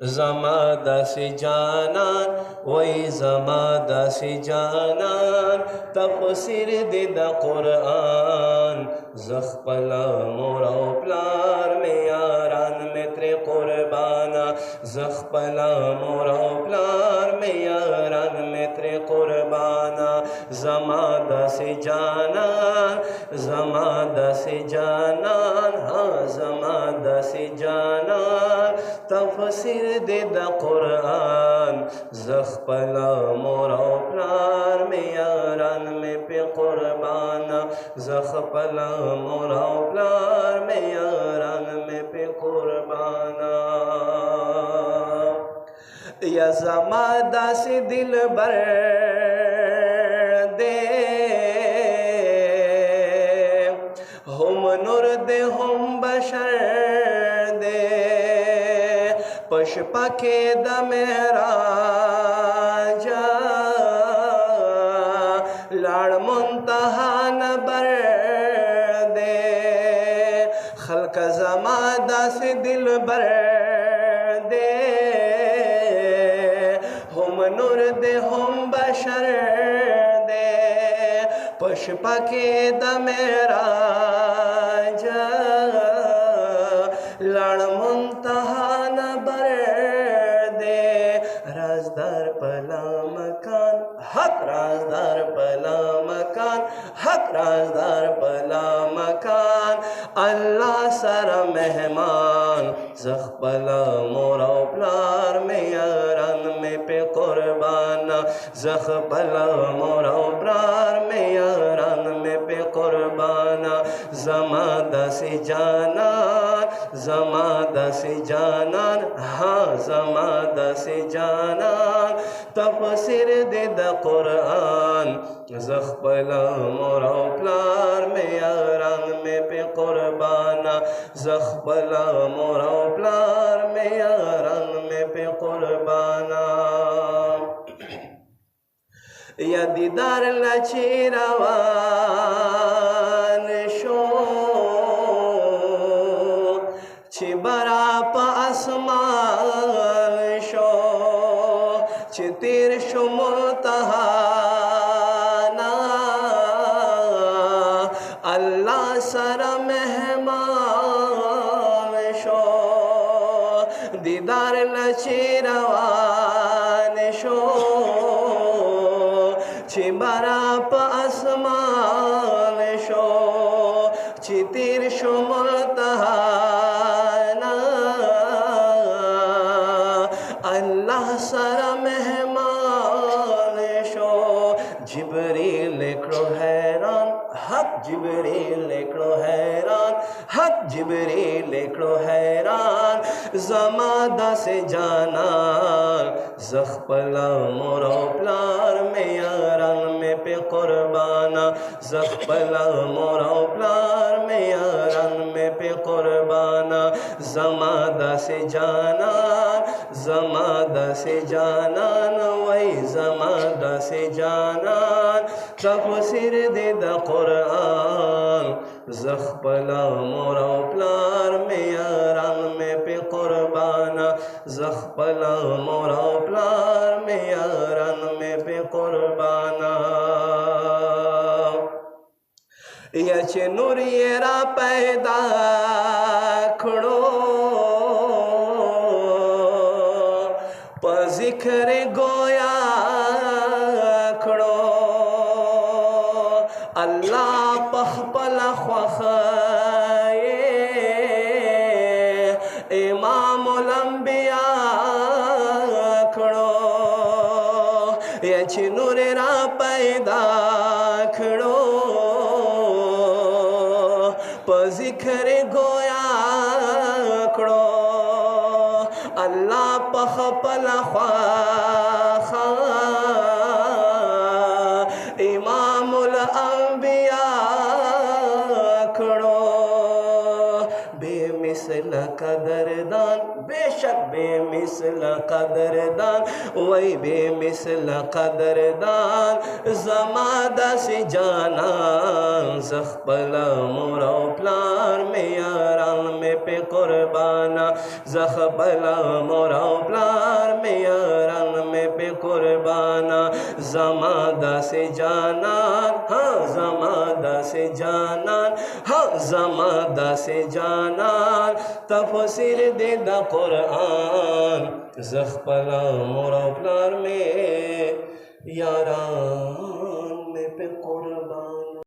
زما داسې جانان وای زما داسې جانان تفسیر دې د قرآن زه خپله مور او پلار مې یاران مې ترې قربانا زه خپله مور او پلار مې یاران مې ترې قربانا زما داسې جانان زما داسې جانان ها زما داسې جانان تفسیر دې د قرآن زه خپله مور او پلار مې یاران مې پې قربانا زه خپله مور او پلار مې یاران مې پې قربانا یا زما داسې دلبر دې هم نور دې هم بشر پشپا کے دا معراج لاڑ منتہا نبر دے خلق زما داس دل بر دے ہم نور دے ہم بشر دے پشپا کے دا معراج لاڑ منتہا رازدار پلا مکان حق رازدار پلا مکان حق رازدار پلا مکان اللہ سر مہمان زخ پلا مور او پلار میں یاران میں پہ قربانا زخ پلا مور او پلار میں یاران میں پہ قربانا زما داسی جانان زما داسی جانان ہاں زما داسی جانان تفسیر دے دا قرآن زخ پلا مور او پلار میں یاران میں پہ قربانا زخ پلا مور او پلار میں یاران میں پہ قربانا یا دیدار لچی روان شو چی برا پا اسمان شو چی تیر شو ملتحانا اللہ سر مہمان شو دیدار لچی روان شو چی برا پا اسمان شو چی تیر شو ملتحانا اللہ سر مہمان شو جبریل لکھو حیران حق جبریل لکھو حیران حق جبریل لکھو حیران زما داس جانان زخ پلا مور او پلار میں یاران میں پہ قربانا زخ پلا مور او پلار میں یاران میں پہ قربانا زما داس جانان زما داس جانان وای زما داس جانان تفسیر دے دا قرآن زخ پلا مور او پلار میں یاران میں پہ قربانا زخ پلا مور او پلار میں یاران میں پہ قربانا یا چھ نور یرا پیدا کھڑو پا ذکر گویا کھڑو اللہ پخپل خوخائے امام الانبیاء کھڑو یا چھ نور را پیدا کھڑو پا ذکر گویا کھڑو اللہ پخپل خواخا امام الانبیاء کھڑو بے مثل قدردان بے شک بے مثل قدردان وای بے مثل قدردان زما داسې جانان زخپلا مور او پلار می یاران می په قربانا زخپلا مور او پلار می یاران می په قربانا زما داسې جانان ها زما داسې جانان ها زما داسې جانان تفسیر دې د قرآن زخپلا مور او پلار می یاران می په قربان